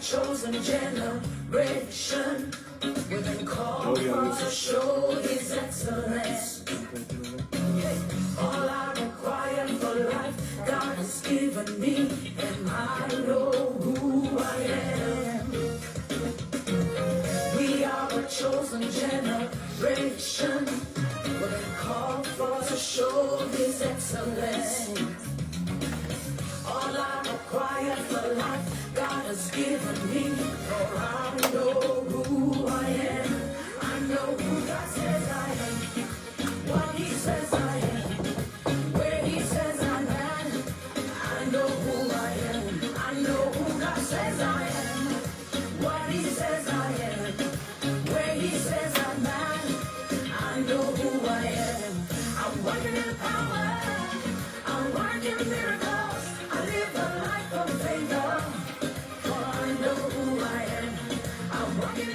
chosen generation. We've been called to show His excellence. All I require for life, God has given me, and I know who I am. We are a chosen generation. We've been called for to show His excellence. All I require for life, God has given me, for I know who I am. I know who God says I am, what He says I am, where He says I'm at. I know who I am. I know who God says I am, what He says I am, where He says I'm at. I know who I am. I'm working in power, I'm working miracles. I live a life of favor, for I know who I am. I'm working in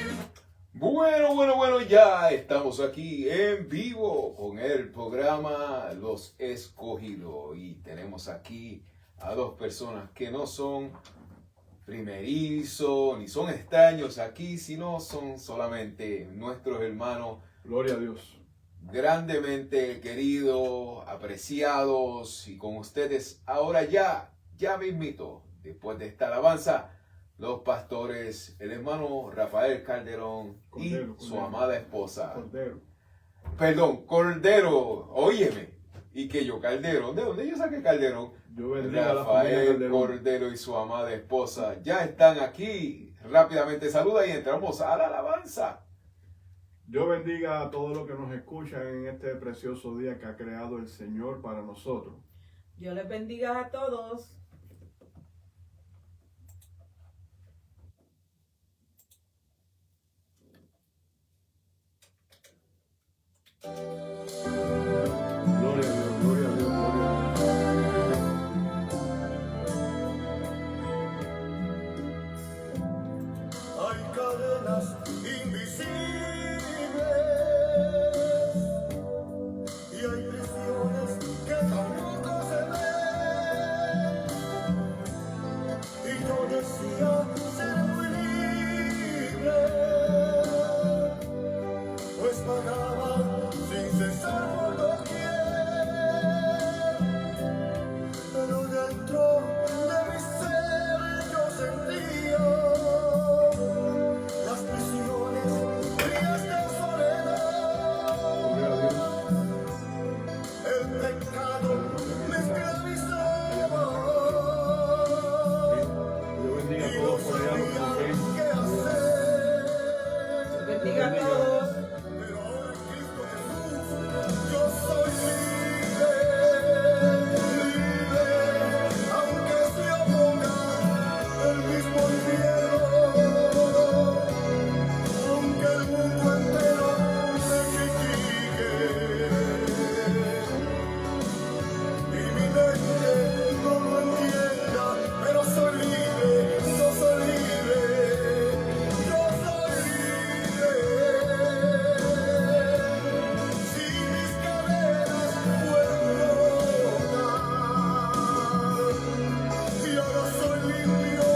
Bueno, ya estamos aquí en vivo con el programa Los Escogidos y tenemos aquí a dos personas que no son primerizos ni son extraños aquí, sino son solamente nuestros hermanos. Gloria a Dios. Grandemente queridos, apreciados, y con ustedes ahora ya mismito, después de esta alabanza, los pastores, el hermano Rafael Calderón Cordero, y su Cordero. amada esposa. Cordero. Perdón, Cordero, óyeme, y que yo Calderón, ¿de dónde yo saqué Calderón? Yo bendiga a la familia Rafael Calderón. Cordero y su amada esposa ya están aquí. Rápidamente saluda y entramos a la alabanza. Yo bendiga a todos los que nos escuchan en este precioso día que ha creado el Señor para nosotros. Dios les bendiga a todos. Gloria a Dios, gloria a Dios, gloria a Dios. Hay cadenas invisibles y hay prisiones que tampoco se ven. Y yo decía ser muy libre, pues pagaba sin cesar por doquier. Pero dentro de mi ser yo sentía las prisiones frías de soledad. Gloria a Dios. El pecado me esclavizaba Yo bendiga a y no todos por allá los sabía que ven. qué hacer. Bendiga a todos. Pero ahora en Cristo Jesús yo soy libre, aunque se oponga el mismo infierno, aunque el mundo entero me critique y mi mente no lo entienda, pero soy libre, yo soy libre, yo soy libre. Si mis cadenas fueron rotas y ahora soy limpio.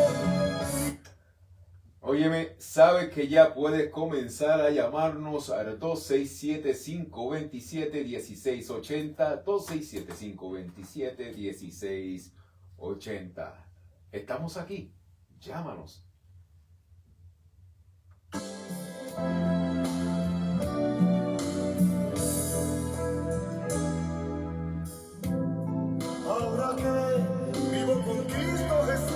Óyeme, sabe que ya puede comenzar a llamarnos al 267-527-1680, 267-527-1680. Estamos aquí, llámanos. Ahora que vivo con Cristo Jesús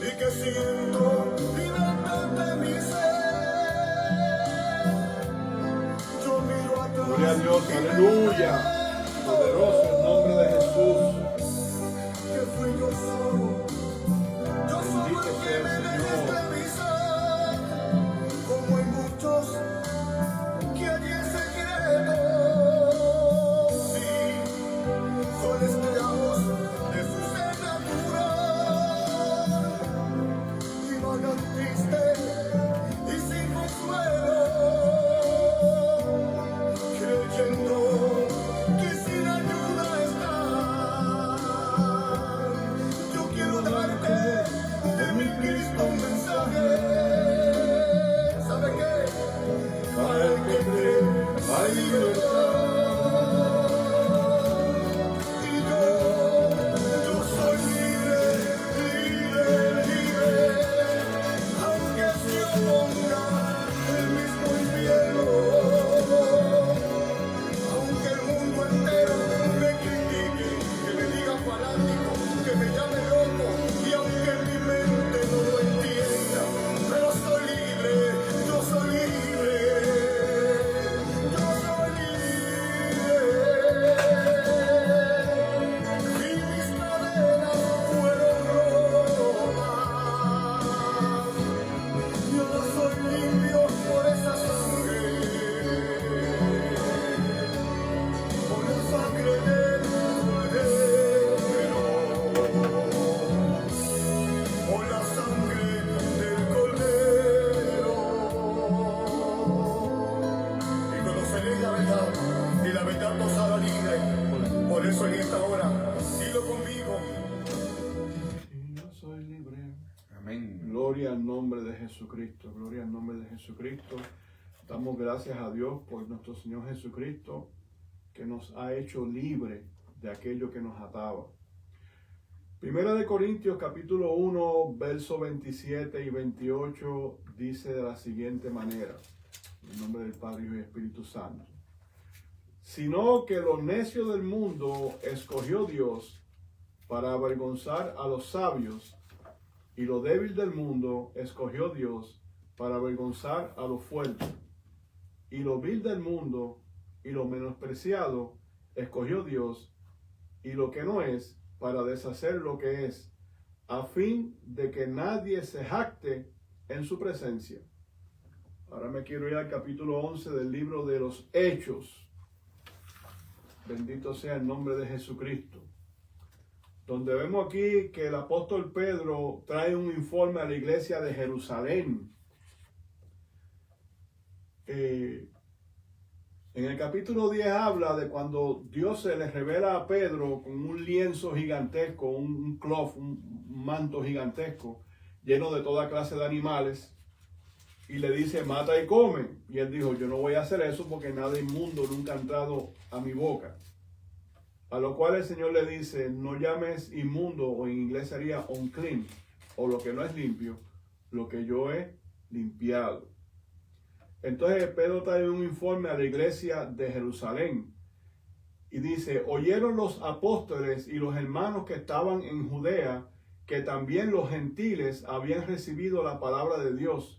y que siento libertad en mi ser, yo miro atrás. Gloria a Dios, aleluya. Poderoso el nombre de Jesús. Que fui yo solo eso en esta hora. Dilo conmigo. Y yo soy libre. Amén. Gloria al nombre de Jesucristo. Gloria al nombre de Jesucristo. Damos gracias a Dios por nuestro Señor Jesucristo, que nos ha hecho libre de aquello que nos ataba. Primera de Corintios capítulo 1, versos 27 y 28 dice de la siguiente manera, en nombre del Padre, Hijo y Espíritu Santo. Sino que lo necio del mundo escogió Dios para avergonzar a los sabios, y lo débil del mundo escogió Dios para avergonzar a los fuertes. Y lo vil del mundo y lo menospreciado escogió Dios, y lo que no es, para deshacer lo que es, a fin de que nadie se jacte en su presencia. Ahora me quiero ir al capítulo 11 del libro de los Hechos. Bendito sea el nombre de Jesucristo. Donde vemos aquí que el apóstol Pedro trae un informe a la iglesia de Jerusalén. En el capítulo 10 habla de cuando Dios se le revela a Pedro con un lienzo gigantesco, un cloth, un manto gigantesco, lleno de toda clase de animales, y le dice, mata y come. Y él dijo, yo no voy a hacer eso porque nada inmundo nunca ha entrado a mi boca. A lo cual el Señor le dice, no llames inmundo, o en inglés sería unclean, o lo que no es limpio, lo que yo he limpiado. Entonces Pedro trae un informe a la iglesia de Jerusalén y dice, oyeron los apóstoles y los hermanos que estaban en Judea que también los gentiles habían recibido la palabra de Dios.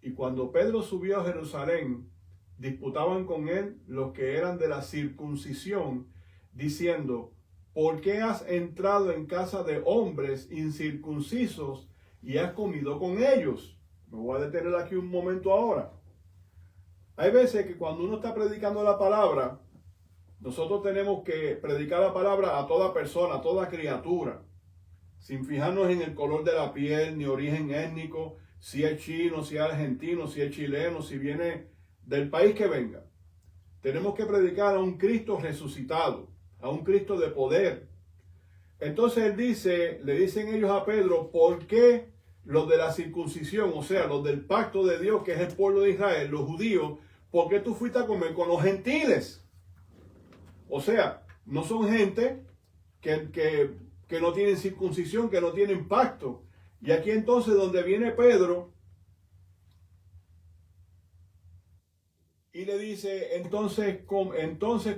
Y cuando Pedro subió a Jerusalén, disputaban con él los que eran de la circuncisión, diciendo, ¿por qué has entrado en casa de hombres incircuncisos y has comido con ellos? Me voy a detener aquí un momento ahora. Hay veces que cuando uno está predicando la palabra, nosotros tenemos que predicar la palabra a toda persona, a toda criatura, sin fijarnos en el color de la piel, ni origen étnico, si es chino, si es argentino, si es chileno, si viene del país que venga. Tenemos que predicar a un Cristo resucitado, a un Cristo de poder. Entonces él dice, le dicen ellos a Pedro, ¿por qué los de la circuncisión, o sea, los del pacto de Dios, que es el pueblo de Israel, los judíos, por qué tú fuiste a comer con los gentiles? O sea, no son gente que no tienen circuncisión, que no tienen pacto. Y aquí entonces donde viene Pedro y le dice, entonces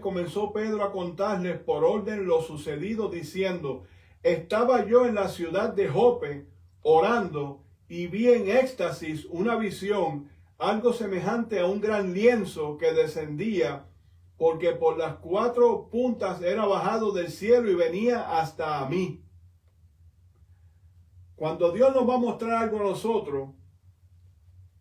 comenzó Pedro a contarles por orden lo sucedido, diciendo, estaba yo en la ciudad de Jope orando y vi en éxtasis una visión, algo semejante a un gran lienzo que descendía, porque por las 4 puntas era bajado del cielo y venía hasta a mí. Cuando Dios nos va a mostrar algo a nosotros,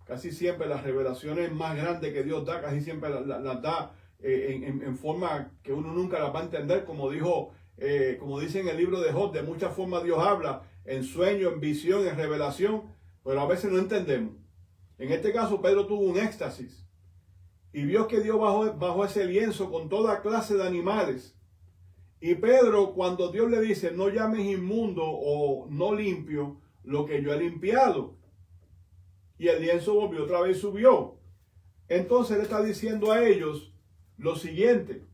casi siempre las revelaciones más grandes que Dios da, casi siempre las da en forma que uno nunca las va a entender, como dice en el libro de Job, de muchas formas Dios habla, en sueño, en visión, en revelación, pero a veces no entendemos. En este caso Pedro tuvo un éxtasis y vio que Dios bajó ese lienzo con toda clase de animales. Y Pedro, cuando Dios le dice, no llames inmundo o no limpio lo que yo he limpiado, y el lienzo volvió otra vez, subió. Entonces le está diciendo a ellos lo siguiente: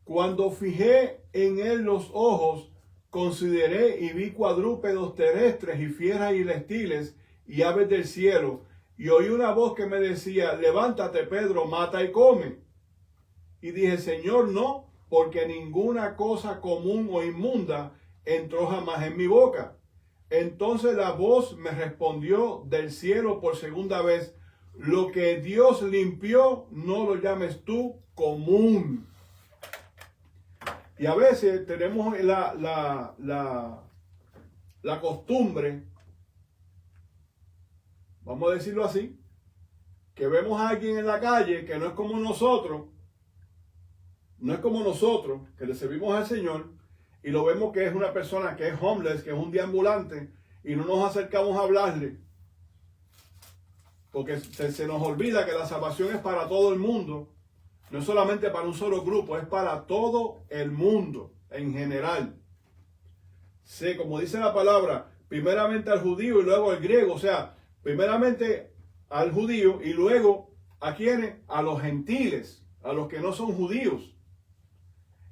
cuando fijé en él los ojos, consideré y vi cuadrúpedos terrestres y fieras y reptiles y aves del cielo, y oí una voz que me decía, levántate Pedro, mata y come. Y dije, Señor, no, porque ninguna cosa común o inmunda entró jamás en mi boca. Entonces la voz me respondió del cielo por segunda vez, lo que Dios limpió, no lo llames tú común. Y a veces tenemos la costumbre, vamos a decirlo así, que vemos a alguien en la calle que no es como nosotros, que le servimos al Señor, y lo vemos que es una persona que es homeless, que es un deambulante, y no nos acercamos a hablarle, porque se nos olvida que la salvación es para todo el mundo. No es solamente para un solo grupo, es para todo el mundo en general. Sí, como dice la palabra, primeramente al judío y luego al griego. O sea, primeramente al judío y luego ¿a quiénes? A los gentiles, a los que no son judíos.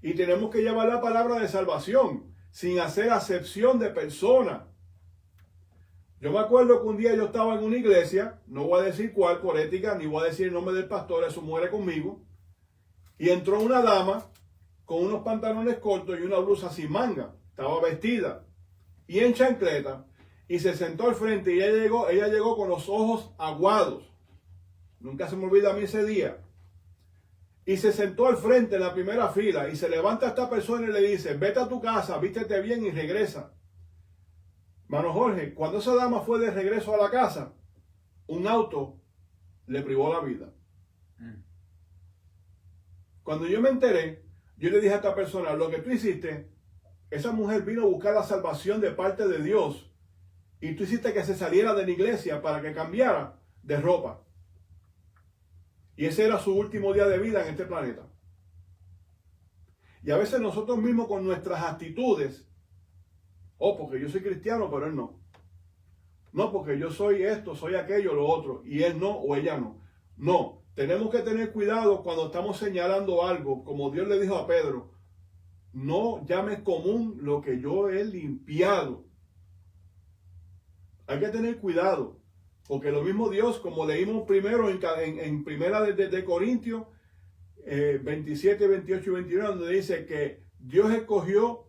Y tenemos que llevar la palabra de salvación sin hacer acepción de persona. Yo me acuerdo que un día yo estaba en una iglesia, no voy a decir cuál por ética, ni voy a decir el nombre del pastor, eso muere conmigo. Y entró una dama con unos pantalones cortos y una blusa sin manga. Estaba vestida y en chancleta y se sentó al frente y ella llegó con los ojos aguados. Nunca se me olvida a mí ese día. Y se sentó al frente en la primera fila y se levanta esta persona y le dice, vete a tu casa, vístete bien y regresa. Mano Jorge, cuando esa dama fue de regreso a la casa, un auto le privó la vida. Cuando yo me enteré, yo le dije a esta persona, lo que tú hiciste, esa mujer vino a buscar la salvación de parte de Dios y tú hiciste que se saliera de la iglesia para que cambiara de ropa. Y ese era su último día de vida en este planeta. Y a veces nosotros mismos con nuestras actitudes, porque yo soy cristiano, pero él no. No, porque yo soy esto, soy aquello, lo otro, y él no o ella no. No, tenemos que tener cuidado cuando estamos señalando algo, como Dios le dijo a Pedro, no llames común lo que yo he limpiado. Hay que tener cuidado, porque lo mismo Dios, como leímos primero en primera de Corintios 27, 28 y 29, donde dice que Dios escogió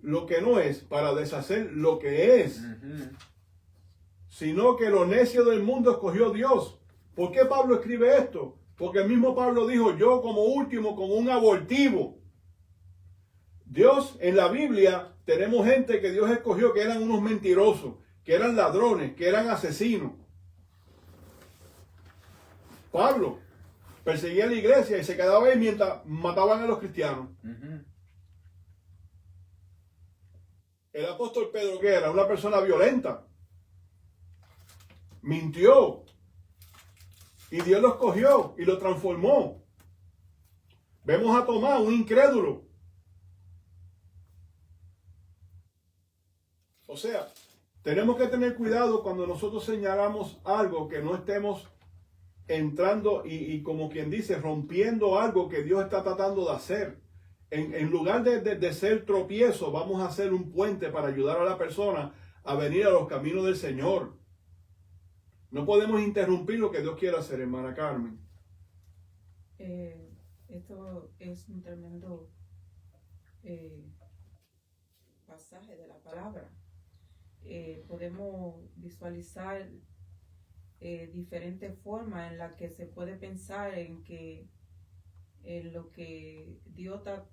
lo que no es para deshacer lo que es, sino que lo necio del mundo escogió Dios. ¿Por qué Pablo escribe esto? Porque el mismo Pablo dijo, yo como último, como un abortivo. Dios, en la Biblia, tenemos gente que Dios escogió que eran unos mentirosos, que eran ladrones, que eran asesinos. Pablo perseguía la iglesia y se quedaba ahí mientras mataban a los cristianos. El apóstol Pedro, que era una persona violenta, mintió y Dios lo escogió y lo transformó. Vemos a Tomás, un incrédulo. O sea, tenemos que tener cuidado cuando nosotros señalamos algo, que no estemos entrando y como quien dice, rompiendo algo que Dios está tratando de hacer. En lugar de ser tropiezo, vamos a hacer un puente para ayudar a la persona a venir a los caminos del Señor. No podemos interrumpir lo que Dios quiere hacer, hermana Carmen. Esto es un tremendo pasaje de la palabra. Podemos visualizar diferentes formas en las que se puede pensar en lo que Dios está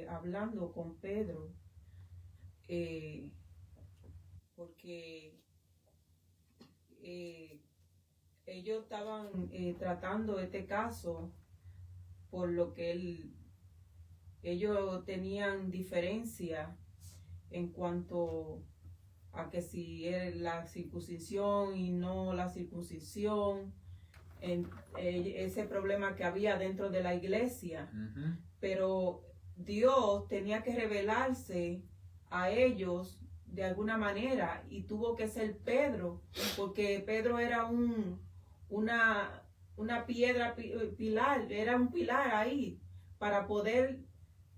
hablando con Pedro, porque ellos estaban tratando este caso por lo que ellos tenían diferencia en cuanto a que si era la circuncisión y no la circuncisión, en ese problema que había dentro de la iglesia. Pero Dios tenía que revelarse a ellos de alguna manera y tuvo que ser Pedro, porque Pedro era una piedra pilar, era un pilar ahí. Para poder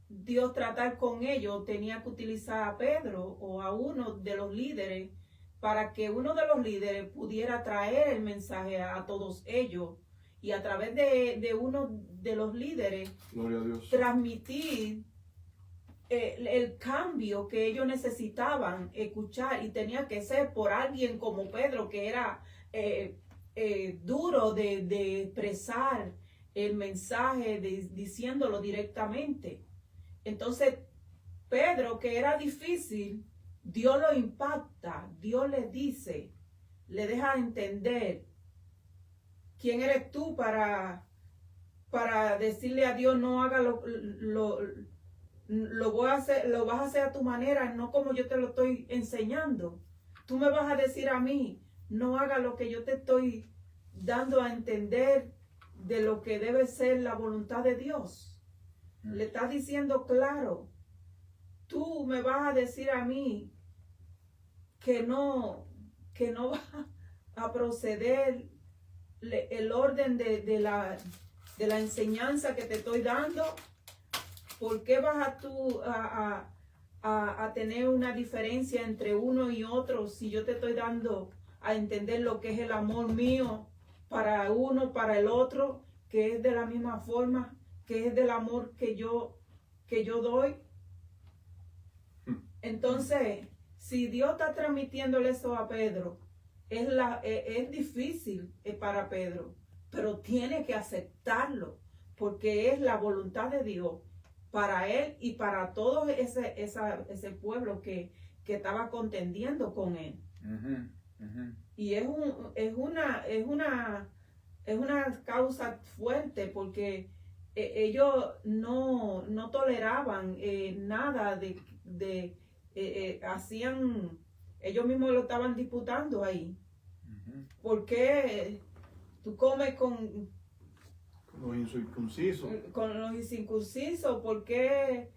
Dios tratar con ellos, tenía que utilizar a Pedro o a uno de los líderes para que uno de los líderes pudiera traer el mensaje a todos ellos y a través de uno de los líderes, Gloria a Dios, transmitir el cambio que ellos necesitaban escuchar, y tenía que ser por alguien como Pedro, que era duro de expresar el mensaje, diciéndolo directamente. Entonces Pedro, que era difícil, Dios lo impacta, Dios le dice, le deja entender quién eres tú para decirle a Dios, no haga lo vas a hacer a tu manera, no como yo te lo estoy enseñando. Tú me vas a decir a mí, no haga lo que yo te estoy dando a entender de lo que debe ser la voluntad de Dios. Le está diciendo claro, tú me vas a decir a mí que no vas a proceder el orden de la enseñanza que te estoy dando. ¿Por qué vas a tener una diferencia entre uno y otro si yo te estoy dando a entender lo que es el amor mío para uno, para el otro, que es de la misma forma, que es del amor que yo doy? Entonces, si Dios está transmitiéndole eso a Pedro, es difícil para Pedro, pero tiene que aceptarlo, porque es la voluntad de Dios para él y para todo ese pueblo que estaba contendiendo con él. Y es una causa fuerte, porque ellos no toleraban nada hacían, ellos mismos lo estaban disputando ahí. ¿Por qué tú comes con los incircuncisos? Con los incircuncisos, ¿por qué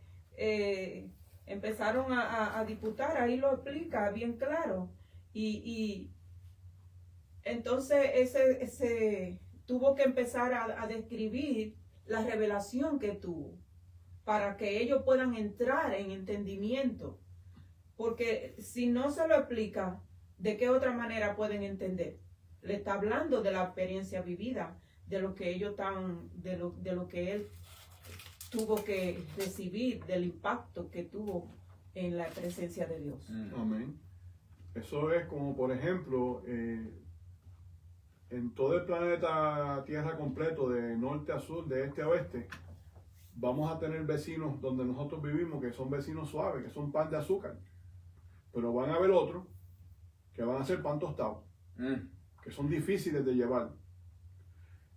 empezaron a disputar? Ahí lo explica bien claro. Y entonces ese tuvo que empezar a describir la revelación que tuvo, para que ellos puedan entrar en entendimiento. Porque si no se lo explica, ¿de qué otra manera pueden entender? Le está hablando de la experiencia vivida, de lo que ellos estaban, de lo que él tuvo que recibir, del impacto que tuvo en la presencia de Dios. Amén. Eso es como, por ejemplo, en todo el planeta Tierra completo, de norte a sur, de este a oeste, vamos a tener vecinos donde nosotros vivimos que son vecinos suaves, que son pan de azúcar. Pero van a haber otros que van a ser pan tostado, que son difíciles de llevar.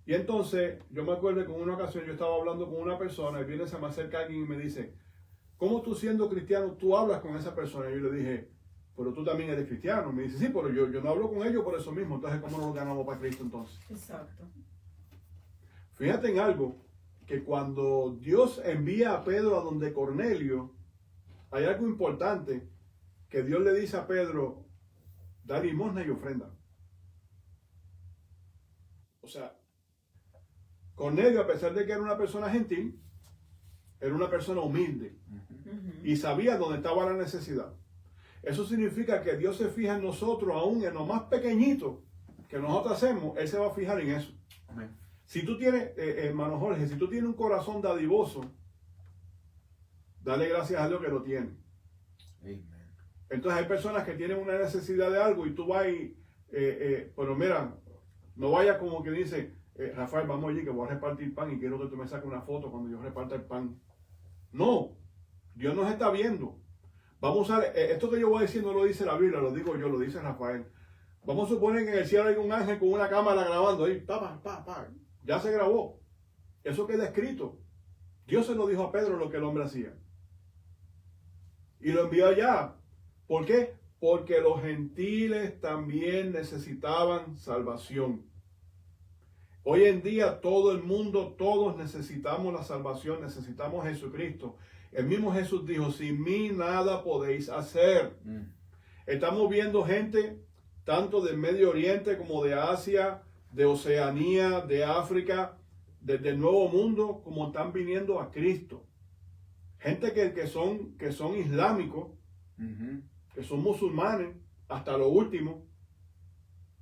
Y entonces, yo me acuerdo que en una ocasión yo estaba hablando con una persona y viene, se me acerca alguien y me dice, ¿cómo tú siendo cristiano, tú hablas con esa persona? Y yo le dije, pero tú también eres cristiano. Me dice, sí, pero yo no hablo con ellos por eso mismo. Entonces, ¿cómo nos ganamos para Cristo entonces? Exacto. Fíjate en algo, que cuando Dios envía a Pedro a donde Cornelio, hay algo importante, que Dios le dice a Pedro, da limosna y ofrenda. O sea, Cornelio, a pesar de que era una persona gentil, era una persona humilde y sabía dónde estaba la necesidad. Eso significa que Dios se fija en nosotros, aún en lo más pequeñito que nosotros hacemos, Él se va a fijar en eso. Amén. Si tú tienes, hermano Jorge, si tú tienes un corazón dadivoso, dale gracias a Dios que lo tiene. Amén. Entonces hay personas que tienen una necesidad de algo y tú vas y, pero mira, no vayas como que dice, Rafael, vamos allí que voy a repartir pan y quiero que tú me saques una foto cuando yo reparta el pan. No, Dios nos está viendo. Vamos a usar, esto que yo voy a decir no lo dice la Biblia, lo digo yo, lo dice Rafael. Vamos a suponer que en el cielo hay un ángel con una cámara grabando ahí, ya se grabó. Eso queda escrito. Dios se lo dijo a Pedro lo que el hombre hacía. Y lo envió allá. ¿Por qué? Porque los gentiles también necesitaban salvación. Hoy en día todo el mundo, todos necesitamos la salvación, necesitamos a Jesucristo. El mismo Jesús dijo, sin mí nada podéis hacer. Estamos viendo gente tanto del Medio Oriente como de Asia, de Oceanía, de África, desde el Nuevo Mundo, como están viniendo a Cristo. Gente que son islámicos, que son musulmanes, hasta lo último,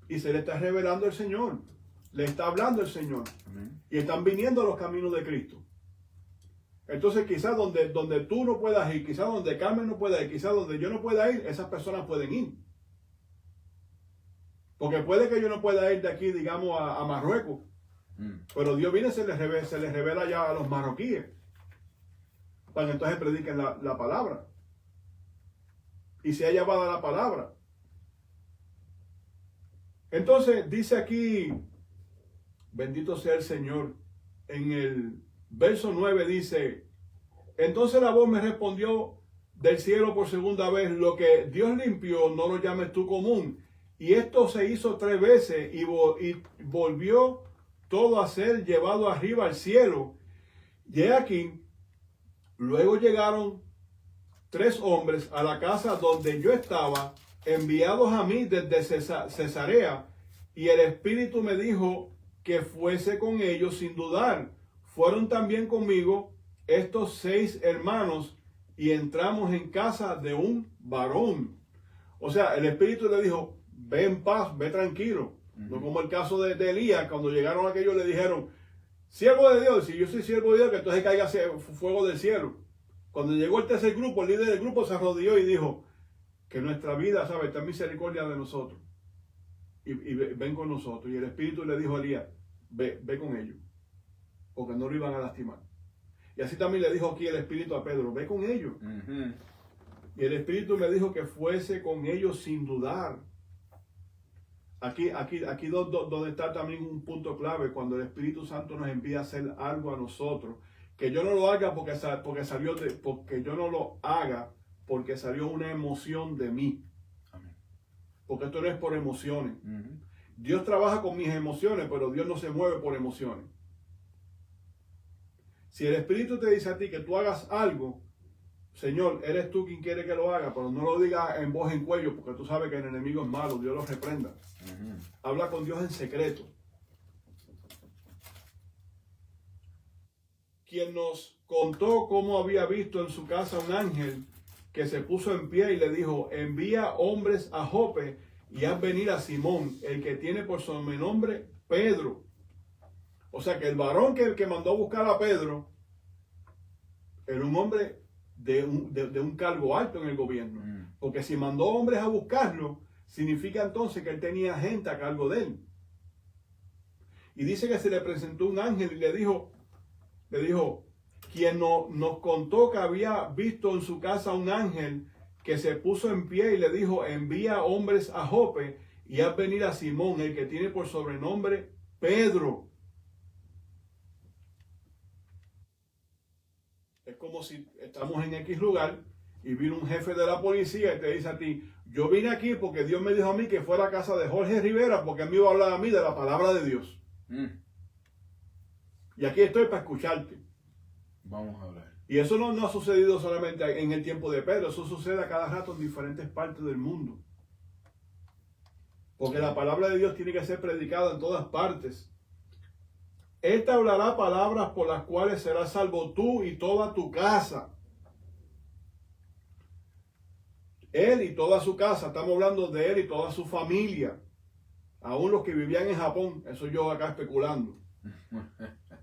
y se le está revelando el Señor, le está hablando el Señor, y están viniendo a los caminos de Cristo. Entonces quizás donde tú no puedas ir, quizás donde Carmen no pueda ir, quizás donde yo no pueda ir, esas personas pueden ir. Porque puede que yo no pueda ir de aquí, digamos, a Marruecos, pero Dios viene y se les revela ya a los marroquíes, para que entonces prediquen la palabra. Y sea llevada la palabra. Entonces dice aquí, bendito sea el Señor, en el verso 9 dice, entonces la voz me respondió del cielo por segunda vez, lo que Dios limpió no lo llames tú común. Y esto se hizo 3 veces y volvió todo a ser llevado arriba al cielo. Y he aquí, luego llegaron 3 hombres a la casa donde yo estaba, enviados a mí desde Cesarea, y el Espíritu me dijo que fuese con ellos sin dudar. Fueron también conmigo estos 6 hermanos, y entramos en casa de un varón. O sea, el Espíritu le dijo, ve en paz, ve tranquilo. No como el caso de Elías, cuando llegaron aquellos le dijeron, siervo de Dios, si yo soy siervo de Dios, que entonces caiga fuego del cielo. Cuando llegó el tercer grupo, el líder del grupo se arrodilló y dijo, que nuestra vida, ¿sabes?, ten misericordia de nosotros. Y ven con nosotros. Y el Espíritu le dijo a Elías, ve con ellos, porque no lo iban a lastimar. Y así también le dijo aquí el Espíritu a Pedro, ve con ellos. Y el Espíritu me dijo que fuese con ellos sin dudar. Aquí donde está también un punto clave, cuando el Espíritu Santo nos envía a hacer algo a nosotros, que yo no lo haga porque yo no lo haga porque salió una emoción de mí. Amén. Porque esto no es por emociones. Dios trabaja con mis emociones, pero Dios no se mueve por emociones. Si el Espíritu te dice a ti que tú hagas algo, Señor, eres tú quien quiere que lo haga, pero no lo digas en voz en cuello, porque tú sabes que el enemigo es malo, Dios lo reprenda. Habla con Dios en secreto. Quien nos contó cómo había visto en su casa un ángel que se puso en pie y le dijo, envía hombres a Jope y haz venir a Simón, el que tiene por sobrenombre Pedro. O sea que el varón que mandó a buscar a Pedro era un hombre de un cargo alto en el gobierno. Porque si mandó hombres a buscarlo, significa entonces que él tenía gente a cargo de él. Y dice que se le presentó un ángel y le dijo, quien nos contó que había visto en su casa un ángel que se puso en pie y le dijo, envía hombres a Jope y haz venir a Simón, el que tiene por sobrenombre Pedro. Es como si estamos en X lugar y vino un jefe de la policía y te dice a ti, yo vine aquí porque Dios me dijo a mí que fuera a casa de Jorge Rivera porque él me iba a hablar a mí de la palabra de Dios. Y aquí estoy para escucharte. Vamos a hablar. Y eso no ha sucedido solamente en el tiempo de Pedro, eso sucede a cada rato en diferentes partes del mundo. Porque la palabra de Dios tiene que ser predicada en todas partes. Él te hablará palabras por las cuales serás salvo tú y toda tu casa. Él y toda su casa, estamos hablando de él y toda su familia. Aún los que vivían en Japón, eso yo acá especulando.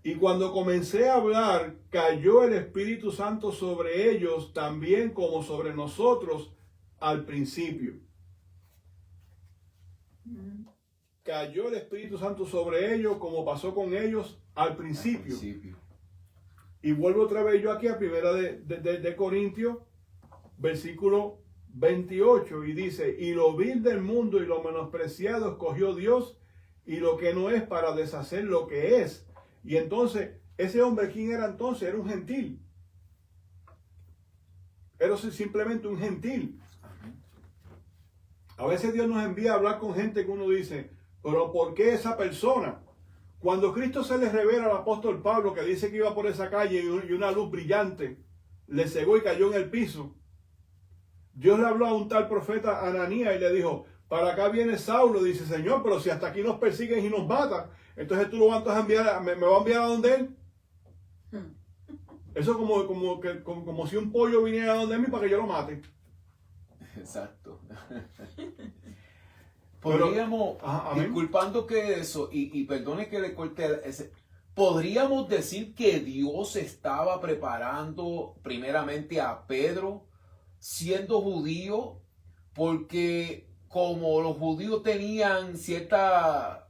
Y cuando comencé a hablar, cayó el Espíritu Santo sobre ellos también como sobre nosotros al principio. Cayó el Espíritu Santo sobre ellos como pasó con ellos al principio. Y vuelvo otra vez yo aquí a primera de Corintios, versículo 28, y dice, y lo vil del mundo y lo menospreciado escogió Dios, y lo que no es para deshacer lo que es. Y entonces, ese hombre, ¿quién era entonces? Era un gentil. Era simplemente un gentil. A veces Dios nos envía a hablar con gente que uno dice, pero ¿por qué esa persona? Cuando Cristo se le revela al apóstol Pablo, que dice que iba por esa calle y una luz brillante le cegó y cayó en el piso, Dios le habló a un tal profeta Ananías y le dijo, para acá viene Saulo. Dice, Señor, pero si hasta aquí nos persiguen y nos matan, entonces tú lo vas a enviar, me va a enviar a donde él. Eso es como si un pollo viniera a donde mí para que yo lo mate. Exacto. Podríamos, disculpando que eso, y perdone que le corte, podríamos decir que Dios estaba preparando primeramente a Pedro siendo judío, porque como los judíos tenían cierta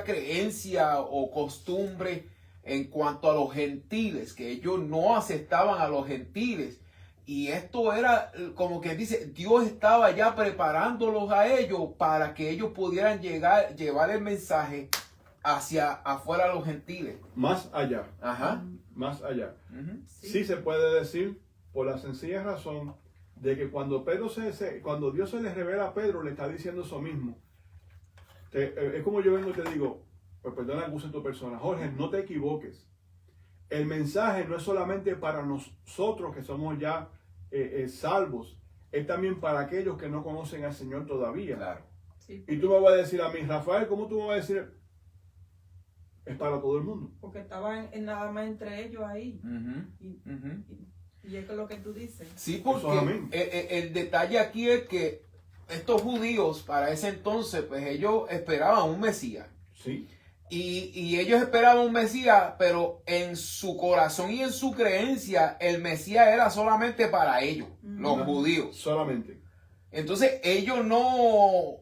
creencia o costumbre en cuanto a los gentiles, que ellos no aceptaban a los gentiles, y esto era como que dice, Dios estaba ya preparándolos a ellos para que ellos pudieran llevar el mensaje hacia afuera a los gentiles. Más allá. Ajá. Más allá. Sí se puede decir, por la sencilla razón de que cuando cuando Dios se le revela a Pedro, le está diciendo eso mismo. Es como yo vengo y te digo, pues perdona que use tu persona, Jorge, no te equivoques. El mensaje no es solamente para nosotros que somos ya salvos, es también para aquellos que no conocen al Señor todavía. Claro. Sí, Y tú me vas a decir a mí, Rafael, ¿cómo tú me vas a decir? Es para todo el mundo. porque estaban nada más entre ellos ahí. Ujú, Y, ujú. y es que lo que tú dices. Sí, Eso, porque amén. el detalle aquí es que estos judíos para ese entonces, pues ellos esperaban un Mesías. Sí, Y ellos esperaban un Mesías, pero en su corazón y en su creencia, el Mesías era solamente para ellos, los judíos. solamente. Entonces ellos no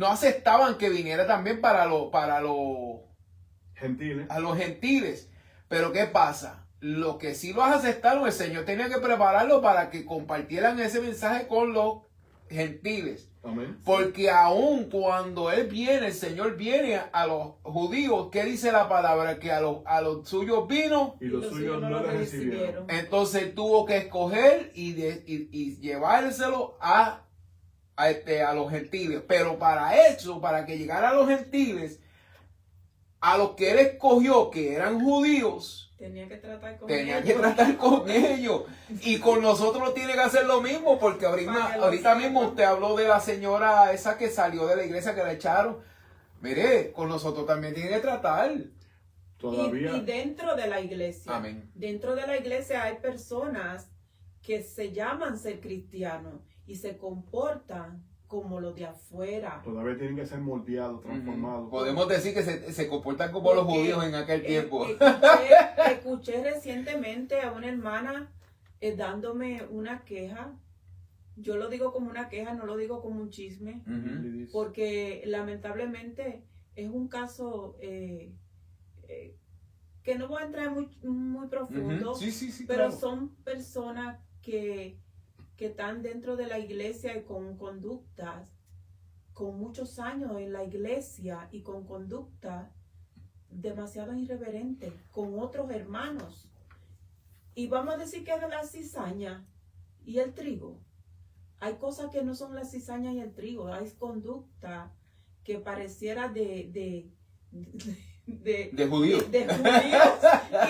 aceptaban que viniera también para los Gentiles. a los gentiles. Pero ¿qué pasa? Los que sí los aceptaron, el Señor tenía que prepararlo para que compartieran ese mensaje con los gentiles. Amén. Porque aun cuando Él viene, el Señor viene a los judíos, ¿qué dice la palabra? Que a los suyos vino, Y los suyos no le recibieron. entonces Él tuvo que escoger y llevárselo a los gentiles. Pero para eso, para que llegara a los gentiles, a los que Él escogió, que eran judíos, Tenía que tratar con tenía ellos. que tratar con ellos. Y con nosotros tiene que hacer lo mismo, porque Para que lo ahorita mismo sepan. usted habló de la señora esa que salió de la iglesia, que la echaron. Mire, con nosotros también tiene que tratar. Todavía. Y dentro de la iglesia. Amén. Dentro de la iglesia hay personas que se llaman ser cristianos y se comportan como los de afuera. Todavía tienen que ser moldeados, transformados. Podemos decir que se comportan como los Porque, judíos en aquel tiempo. Escuché recientemente a una hermana dándome una queja. Yo lo digo como una queja, no lo digo como un chisme, Ujú. porque lamentablemente es un caso que no voy a entrar muy profundo, Ujú. Sí, pero claro. son personas que están dentro de la iglesia y con conductas, con muchos años en la iglesia y con conductas demasiado irreverentes con otros hermanos. Y vamos a decir que es de la cizaña y el trigo. Hay cosas que no son la cizaña y el trigo, hay conducta que pareciera de judíos. de judíos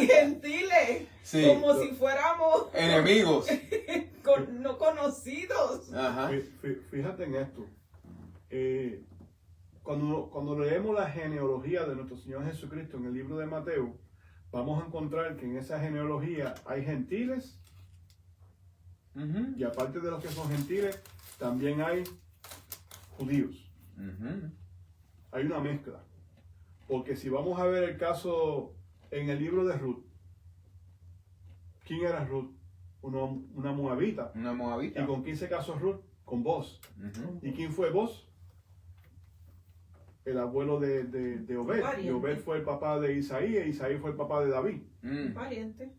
y gentiles, Sí. como si fuéramos Enemigos. no conocidos. Ajá. Fíjate en esto. Cuando leemos la genealogía de nuestro Señor Jesucristo en el libro de Mateo, vamos a encontrar que en esa genealogía hay gentiles, Ujú. y aparte de los que son gentiles, también hay judíos. Ujú. Hay una mezcla. Porque si vamos a ver el caso en el libro de Ruth, ¿quién era Ruth? Una moabita. Una moabita. ¿Y con quién se casó Ruth? Con Boz. Ujú. ¿Y quién fue Boz? El abuelo de Obed. Pariente. Y Obed fue el papá de Isaí, y Isaí fue el papá de David. Mm. Pariente.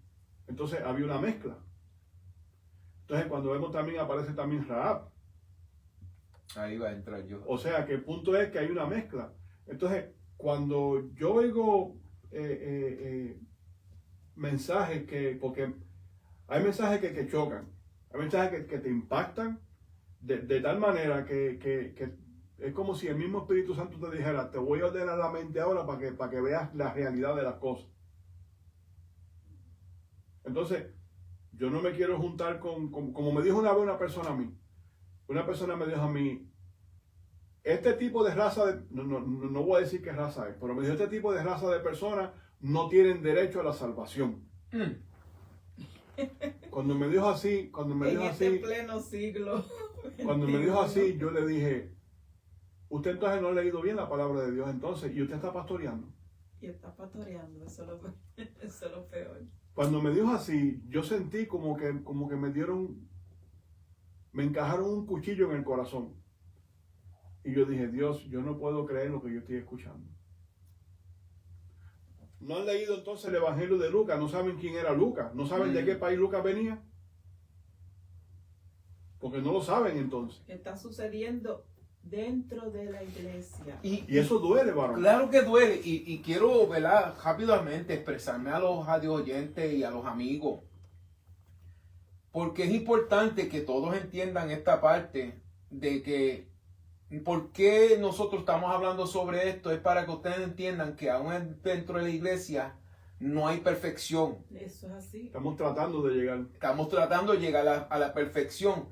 Entonces había una mezcla. Entonces cuando vemos también aparece también Rahab. Ahí va a entrar yo. O sea que el punto es que hay una mezcla. Entonces cuando yo oigo mensajes porque hay mensajes que chocan, hay mensajes que te impactan de tal manera que es como si el mismo Espíritu Santo te dijera, te voy a ordenar la mente ahora para que veas la realidad de las cosas. Entonces, yo no me quiero juntar como me dijo una vez una persona a mí. Una persona me dijo a mí, este tipo de raza, no voy a decir qué raza es, pero me dijo, este tipo de raza de personas no tienen derecho a la salvación. Cuando me dijo así, Pleno siglo. cuando me dijo así, yo le dije, usted entonces no ha leído bien la palabra de Dios entonces, y usted está pastoreando. Y está pastoreando, eso es lo peor. Cuando me dijo así, yo sentí como que me encajaron un cuchillo en el corazón. Y yo dije, Dios, yo no puedo creer lo que yo estoy escuchando. ¿No han leído entonces el Evangelio de Lucas? ¿No saben quién era Lucas? ¿No saben de qué país Lucas venía? Porque no lo saben entonces. Está sucediendo dentro de la iglesia. Y eso duele, varón. Claro que duele. Y quiero, ¿verdad?, rápidamente expresarme a los oyentes y a los amigos. Porque es importante que todos entiendan esta parte de que ¿por qué nosotros estamos hablando sobre esto? Es para que ustedes entiendan que aún dentro de la iglesia no hay perfección. Eso es así. Estamos tratando de llegar. Estamos tratando de llegar a la perfección.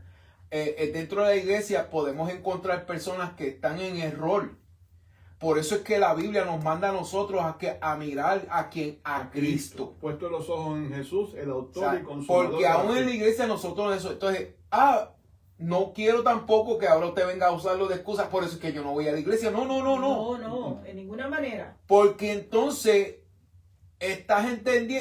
Dentro de la iglesia podemos encontrar personas que están en error. Por eso es que la Biblia nos manda a nosotros a mirar a Cristo. Puesto los ojos en Jesús, el O autor sea, y consumador. porque de la aún fe. en la iglesia nosotros eso. Entonces, no quiero tampoco que ahora usted venga a usarlo de excusas, por eso es que yo no voy a la iglesia. No. No, en ninguna manera. Porque entonces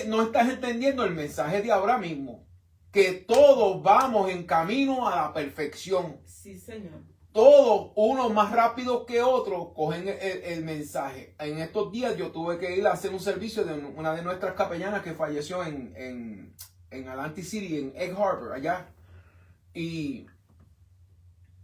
no estás entendiendo el mensaje de ahora mismo. Que todos vamos en camino a la perfección. Sí, Señor. Todos, unos más rápidos que otros, cogen el mensaje. En estos días yo tuve que ir a hacer un servicio de una de nuestras capellanas que falleció en Atlantic City, en Egg Harbor, allá. Y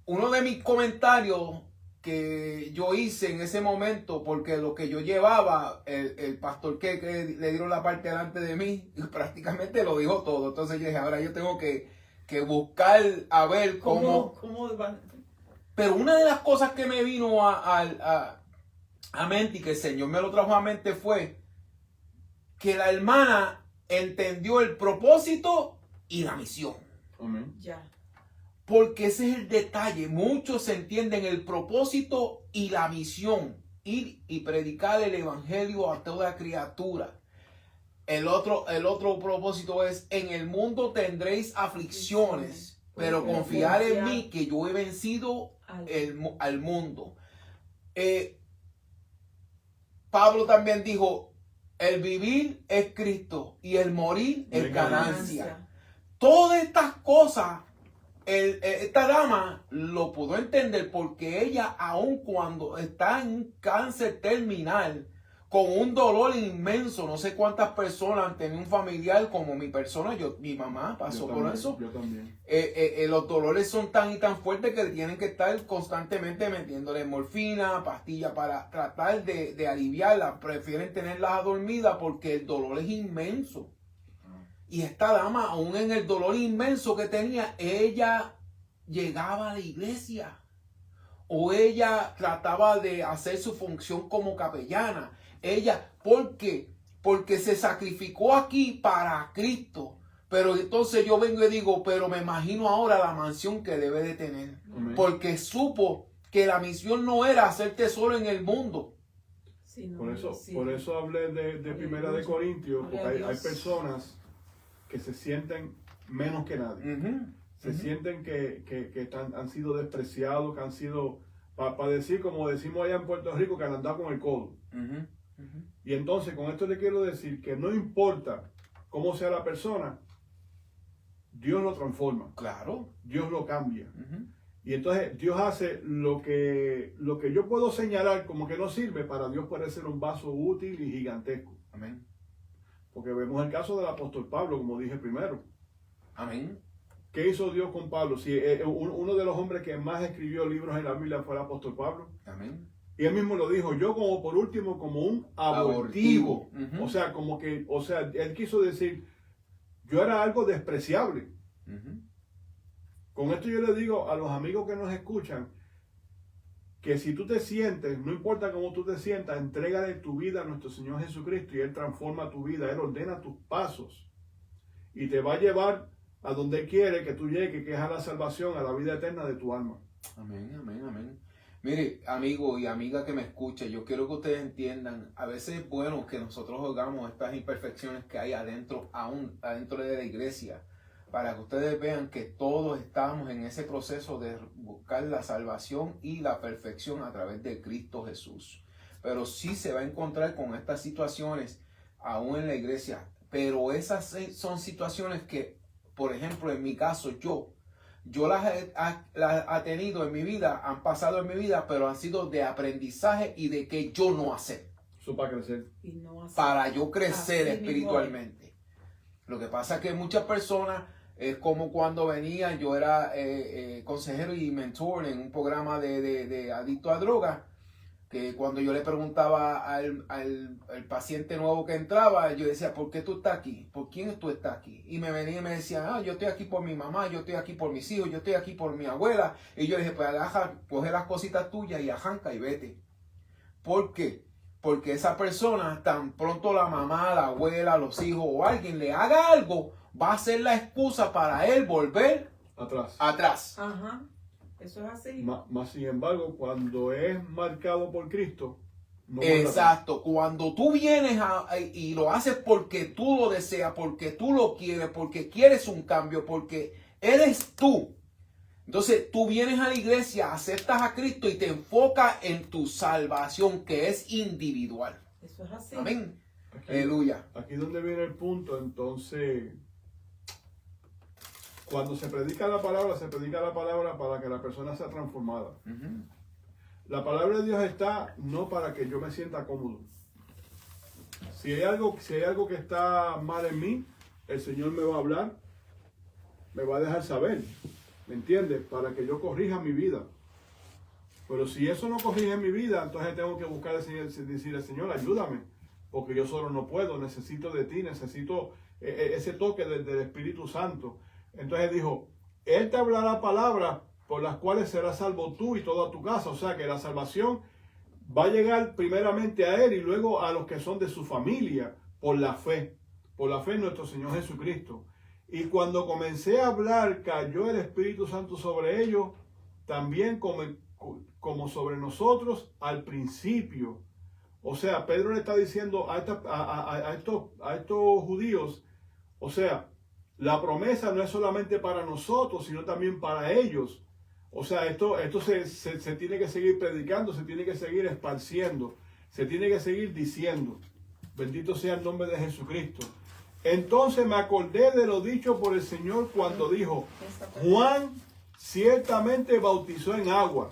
uno de mis comentarios que yo hice en ese momento, porque lo que yo llevaba, el pastor que le dieron la parte delante de mí, prácticamente lo dijo todo. Entonces yo dije, ahora yo tengo que buscar a ver cómo va? Pero una de las cosas que me vino a mente y que el Señor me lo trajo a mente fue que la hermana entendió el propósito y la misión. Amén. Ya. Porque ese es el detalle. Muchos entienden el propósito y la misión. Ir y predicar el evangelio a toda criatura. El otro propósito es: en el mundo tendréis aflicciones, pero confiar en mí que yo he vencido al mundo. Pablo también dijo: el vivir es Cristo y el morir es ganancia. Todas estas cosas, esta dama lo pudo entender, porque ella, aun cuando está en un cáncer terminal, con un dolor inmenso, no sé cuántas personas han tenido un familiar como mi persona, mi mamá pasó por eso. Yo también. Los dolores son tan y tan fuertes que tienen que estar constantemente metiéndole morfina, pastillas para tratar de aliviarla. Prefieren tenerlas dormidas porque el dolor es inmenso. Y esta dama, aún en el dolor inmenso que tenía, ella llegaba a la iglesia. O ella trataba de hacer su función como capellana. Ella, ¿por qué? Porque se sacrificó aquí para Cristo. Pero entonces yo vengo y digo, pero me imagino ahora la mansión que debe de tener. Amén. Porque supo que la misión no era hacer tesoro en el mundo. Sí, no, Por eso hablé de Primera de Corintios, porque hay personas que se sienten menos que nadie. Se sienten que han sido despreciados, que han sido, para decir, como decimos allá en Puerto Rico, que han andado con el codo. Y entonces con esto le quiero decir que no importa cómo sea la persona, Dios lo transforma. Claro. Dios lo cambia. Y entonces Dios hace lo que yo puedo señalar como que no sirve, para Dios puede ser un vaso útil y gigantesco. Amén. Porque vemos el caso del apóstol Pablo, como dije primero. Amén. ¿Qué hizo Dios con Pablo? Si uno de los hombres que más escribió libros en la Biblia fue el apóstol Pablo. Amén. Y él mismo lo dijo, yo como por último, como un abortivo. O sea, él quiso decir, yo era algo despreciable. Con esto yo le digo a los amigos que nos escuchan, que si tú te sientes, no importa cómo tú te sientas, entrégale tu vida a nuestro Señor Jesucristo y Él transforma tu vida, Él ordena tus pasos y te va a llevar a donde quiere que tú llegues, que es a la salvación, a la vida eterna de tu alma. Amén, amén, amén. Mire, amigo y amiga que me escucha, yo quiero que ustedes entiendan, a veces es bueno que nosotros hagamos estas imperfecciones que hay adentro de la iglesia, para que ustedes vean que todos estamos en ese proceso de buscar la salvación y la perfección a través de Cristo Jesús. Pero sí se va a encontrar con estas situaciones aún en la iglesia, pero esas son situaciones que, por ejemplo, en mi caso, yo las he tenido en mi vida, han pasado en mi vida, pero han sido de aprendizaje y de que yo no hacer. Eso para crecer. Y no así. Para yo crecer Así espiritualmente. Lo que pasa es que muchas personas, es como cuando venía, yo era consejero y mentor en un programa de adicto a drogas, que cuando yo le preguntaba al paciente nuevo que entraba, yo decía, ¿por qué tú estás aquí? ¿Por quién tú estás aquí? Y me venía y me decía, yo estoy aquí por mi mamá, yo estoy aquí por mis hijos, yo estoy aquí por mi abuela. Y yo le dije, pues agaja, coge las cositas tuyas y arranca y vete. ¿Por qué? Porque esa persona, tan pronto la mamá, la abuela, los hijos o alguien le haga algo, va a ser la excusa para él volver atrás. Ajá. Eso es así. Más sin embargo, cuando es marcado por Cristo, no Exacto. Cuando tú vienes y lo haces porque tú lo deseas, porque tú lo quieres, porque quieres un cambio, porque eres tú. Entonces tú vienes a la iglesia, aceptas a Cristo y te enfocas en tu salvación, que es individual. Eso es así. Amén. Aleluya. Aquí donde viene el punto, entonces, cuando se predica la palabra para que la persona sea transformada. Uh-huh. La palabra de Dios está no para que yo me sienta cómodo. Si hay algo que está mal en mí, el Señor me va a hablar, me va a dejar saber, ¿me entiendes? Para que yo corrija mi vida. Pero si eso no corrige mi vida, entonces tengo que buscar al Señor, decirle, Señor, ayúdame, porque yo solo no puedo, necesito de ti, necesito ese toque del Espíritu Santo. Entonces dijo, Él te hablará palabras por las cuales serás salvo tú y toda tu casa. O sea que la salvación va a llegar primeramente a Él y luego a los que son de su familia por la fe en nuestro Señor Jesucristo. Y cuando comencé a hablar, cayó el Espíritu Santo sobre ellos, también como sobre nosotros al principio. O sea, Pedro le está diciendo a estos judíos, o sea, la promesa no es solamente para nosotros, sino también para ellos. O sea, esto se tiene que seguir predicando, se tiene que seguir esparciendo, se tiene que seguir diciendo. Bendito sea el nombre de Jesucristo. Entonces me acordé de lo dicho por el Señor cuando dijo, Juan ciertamente bautizó en agua,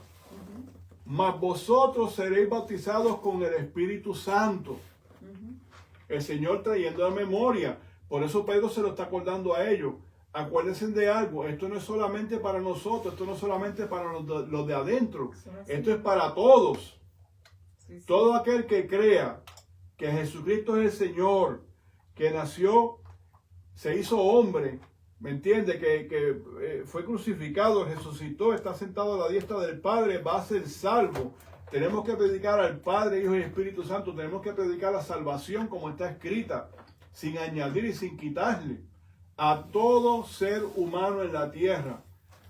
mas vosotros seréis bautizados con el Espíritu Santo. El Señor trayendo a memoria. Por eso Pedro se lo está acordando a ellos. Acuérdense de algo, esto no es solamente para nosotros, esto no es solamente para los de adentro, esto es para todos. Sí, sí. Todo aquel que crea que Jesucristo es el Señor, que nació, se hizo hombre, ¿me entiende? Que fue crucificado, resucitó, está sentado a la diestra del Padre, va a ser salvo. Tenemos que predicar al Padre, Hijo y Espíritu Santo, tenemos que predicar la salvación como está escrita, sin añadir y sin quitarle a todo ser humano en la tierra.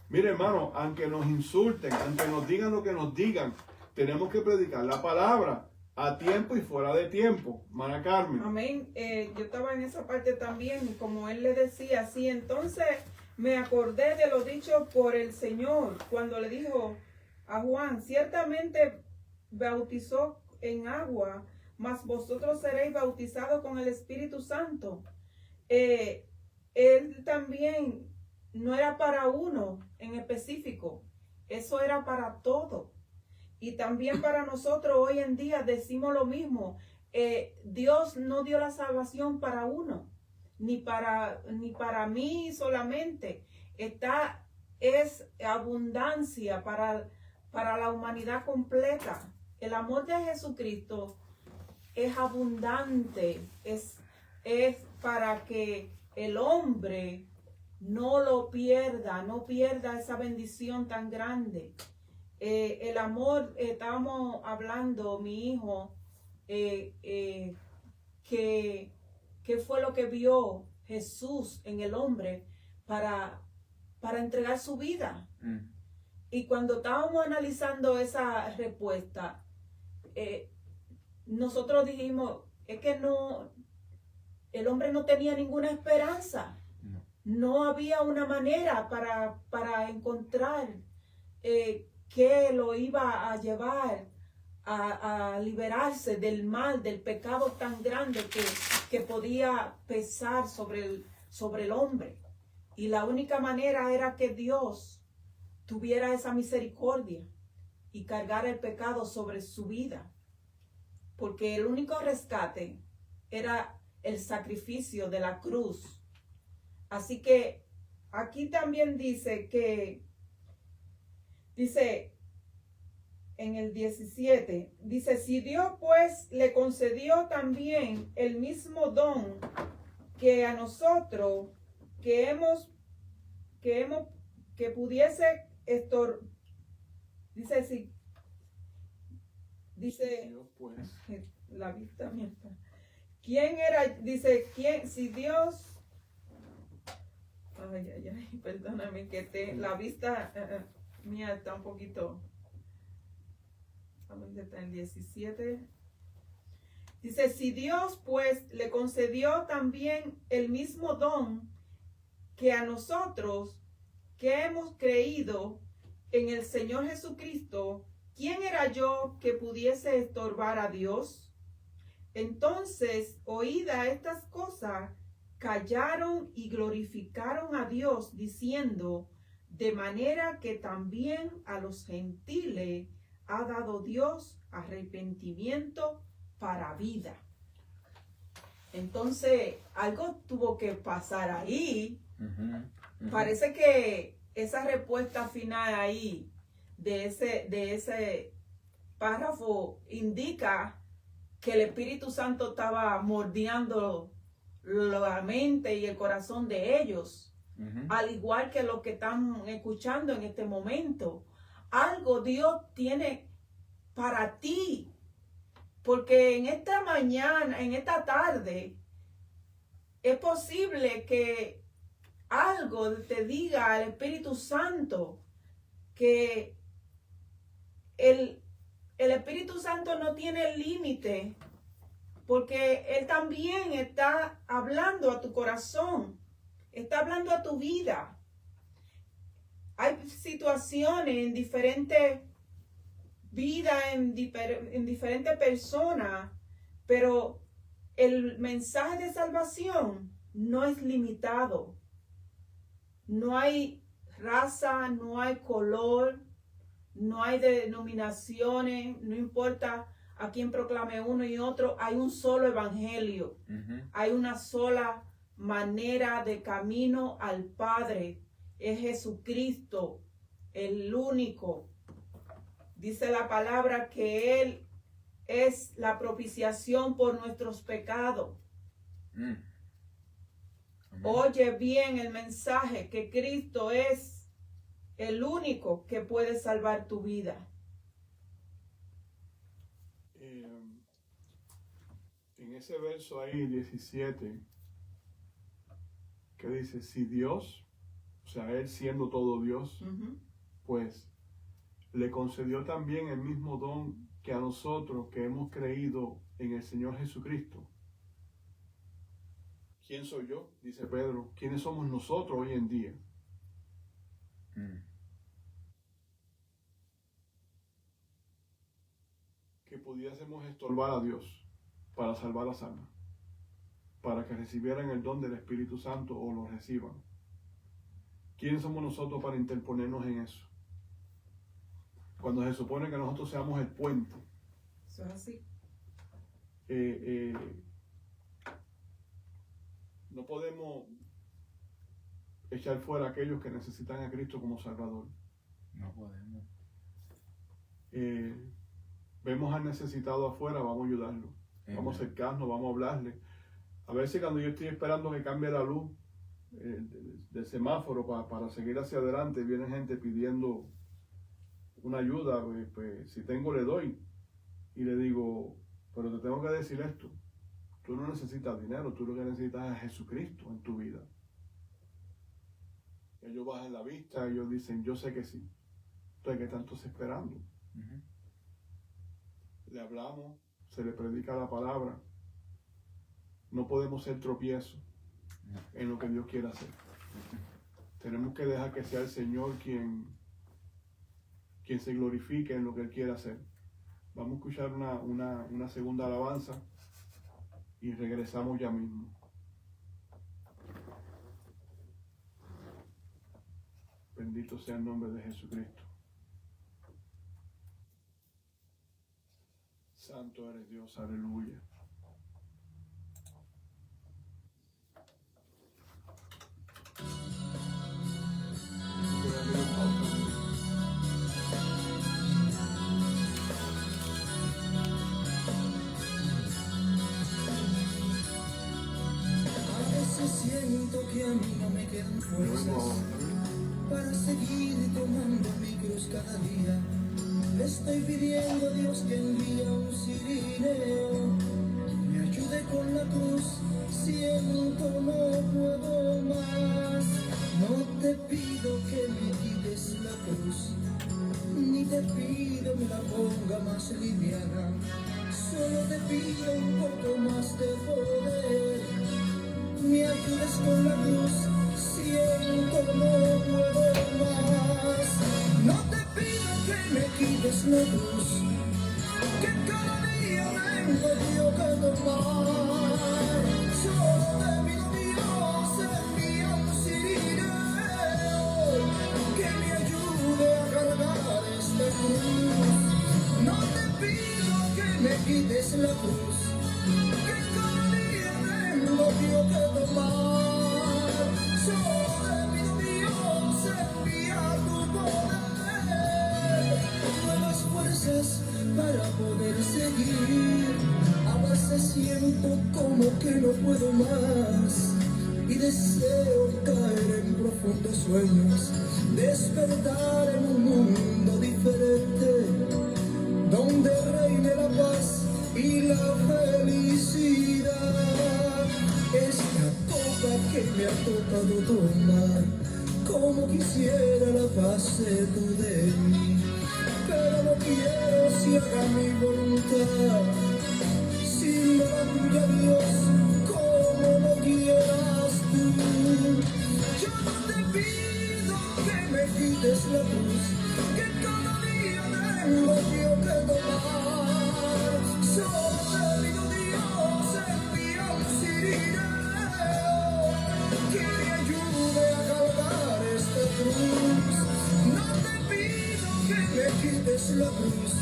Mire, hermano, aunque nos insulten, aunque nos digan lo que nos digan, tenemos que predicar la palabra a tiempo y fuera de tiempo. Hermana Carmen. Amén. Yo estaba en esa parte también, y como él le decía, así, entonces me acordé de lo dicho por el Señor cuando le dijo a Juan, ciertamente bautizó en agua, mas vosotros seréis bautizados con el Espíritu Santo. Él también no era para uno en específico, eso era para todo. Y también para nosotros hoy en día decimos lo mismo. Dios no dio la salvación para uno, ni para mí solamente. Es abundancia para la humanidad completa. El amor de Jesucristo es abundante, es para que el hombre no lo pierda, no pierda esa bendición tan grande. El amor, estábamos hablando, mi hijo, que fue lo que vio Jesús en el hombre para entregar su vida. Y cuando estábamos analizando esa respuesta, nosotros dijimos, es que no, el hombre no tenía ninguna esperanza. No había una manera para encontrar que lo iba a llevar a liberarse del mal, del pecado tan grande que podía pesar sobre el hombre. Y la única manera era que Dios tuviera esa misericordia y cargara el pecado sobre su vida. Porque el único rescate era el sacrificio de la cruz. Así que aquí también dice en el 17, dice, si Dios pues le concedió también el mismo don que a nosotros, que pudiese dice, si, dice, Dios, pues, la vista mía está. ¿Quién era? Dice, ¿quién? Si Dios, ay, perdóname que la vista mía está un poquito, ¿a dónde está el 17? Dice, si Dios pues le concedió también el mismo don que a nosotros que hemos creído en el Señor Jesucristo, ¿quién era yo que pudiese estorbar a Dios? Entonces, oídas estas cosas, callaron y glorificaron a Dios, diciendo, de manera que también a los gentiles ha dado Dios arrepentimiento para vida. Entonces, algo tuvo que pasar ahí. Parece que esa respuesta final ahí de ese párrafo indica que el Espíritu Santo estaba mordiendo la mente y el corazón de ellos, al igual que los que están escuchando en este momento. Algo Dios tiene para ti, porque en esta mañana, en esta tarde, es posible que algo te diga al Espíritu Santo, que el Espíritu Santo no tiene límite, porque Él también está hablando a tu corazón, está hablando a tu vida. Hay situaciones en diferentes vidas, en diferentes personas, pero el mensaje de salvación no es limitado. No hay raza, no hay color, no hay denominaciones, no importa a quién proclame uno y otro, hay un solo evangelio, hay una sola manera de camino al Padre, es Jesucristo, el único. Dice la palabra que Él es la propiciación por nuestros pecados. Oye bien el mensaje, que Cristo es el único que puede salvar tu vida. En ese verso ahí, 17, que dice, si Dios, o sea, Él siendo todo Dios, pues le concedió también el mismo don que a nosotros que hemos creído en el Señor Jesucristo. ¿Quién soy yo? Dice Pedro. ¿Quiénes somos nosotros hoy en día? Que pudiésemos estorbar a Dios para salvar las almas, para que recibieran el don del Espíritu Santo o lo reciban. ¿Quiénes somos nosotros para interponernos en eso? Cuando se supone que nosotros seamos el puente. Eso es así. No podemos echar fuera a aquellos que necesitan a Cristo como Salvador. No podemos. Vemos al necesitado afuera, vamos a ayudarlo. Vamos a acercarnos, vamos a hablarle. A veces cuando yo estoy esperando que cambie la luz del semáforo para seguir hacia adelante, viene gente pidiendo una ayuda, pues si tengo le doy. Y le digo, pero te tengo que decir esto. Tú no necesitas dinero, tú lo que necesitas es a Jesucristo en tu vida. Ellos bajan la vista, ellos dicen, yo sé que sí. Entonces, ¿qué tanto se esperando? Le hablamos, se le predica la palabra. No podemos ser tropiezos en lo que Dios quiere hacer. Tenemos que dejar que sea el Señor quien se glorifique en lo que Él quiere hacer. Vamos a escuchar una segunda alabanza y regresamos ya mismo. Bendito sea el nombre de Jesucristo. Santo eres Dios, aleluya. cada día le estoy pidiendo a Dios que envíe un cirineo, me ayude con la cruz, siento no puedo más. No te pido que me quites la cruz, ni te pido me la ponga más liviana, solo te pido un poco más de poder, me ayudes con la cruz, siento no puedo más. No te pido que me quites la cruz, que cada día vengo yo que tomar, solo te pido Dios envía un cirineo, que me ayude a cargar esta cruz. No te pido que me quites la cruz, que cada día tengo yo que tomar, solo te pido Dios envía tu poder, nuevas fuerzas para poder seguir. A veces siento como que no puedo más y deseo caer en profundos sueños, despertar en un mundo diferente, donde reine la paz y la felicidad. Esta copa que me ha tocado tomar, como quisiera la pase tú de mí, pero no quiero si haga mi voluntad, sin la tuya Dios, como no quieras tú. Yo no te pido que me quites la cruz, que cada día tengo yo que tomar, solo te pido Dios envía un cirineo, que me ayude a cargar esta cruz. No te pido que me quites la cruz,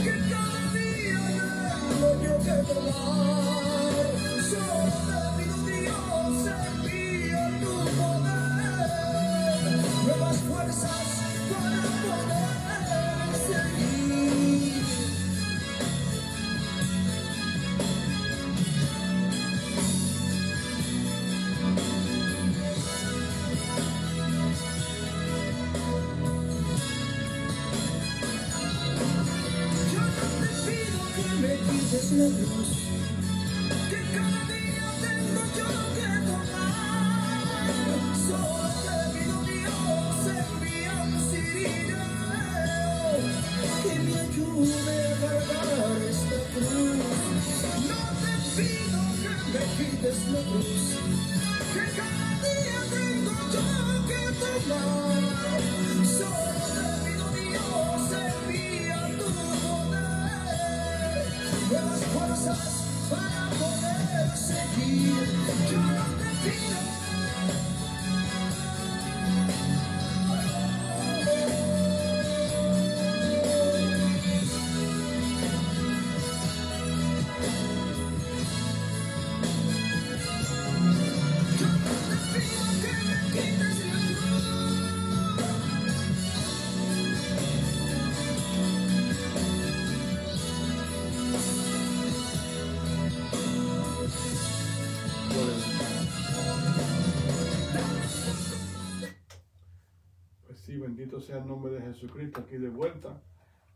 que cada día tengo yo que tomar, solo te pido Dios envía tu poder, nuevas fuerzas para poder seguir. Yo no te pido que me quites la cruz, que cada día tengo yo que tomar, solo te pido Dios envía un cirineo, que me ayude a cargar esta cruz. No te pido que me quites la cruz, que cada día tengo yo que tomar, solo te pido Dios envía tu poder, nuevas fuerzas para poder seguir. Yo no te pido que me quites la cruz. Pues sí, bendito sea el nombre de Jesucristo. Aquí de vuelta.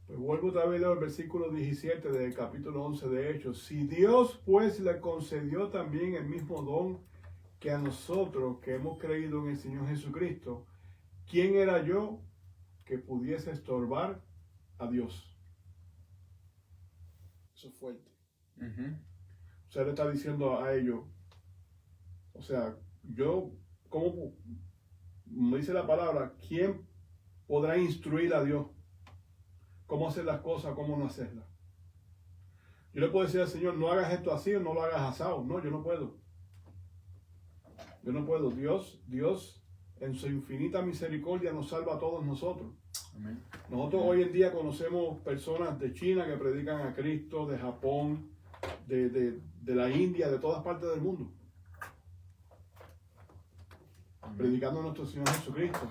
Pues vuelvo otra vez al versículo 17 del capítulo 11 de Hechos. Si Dios pues le concedió también el mismo don que a nosotros que hemos creído en el Señor Jesucristo, ¿quién era yo que pudiese estorbar a Dios? Eso es fuerte. O sea, le está diciendo a ellos, o sea, yo, como dice la palabra, ¿quién podrá instruir a Dios cómo hacer las cosas, cómo no hacerlas? Yo le puedo decir al Señor, no hagas esto así o no lo hagas asado. No, yo no puedo. Yo no puedo. Dios en su infinita misericordia nos salva a todos nosotros. Amén. Nosotros hoy en día conocemos personas de China que predican a Cristo, de Japón, de la India, de todas partes del mundo, predicando a nuestro Señor Jesucristo.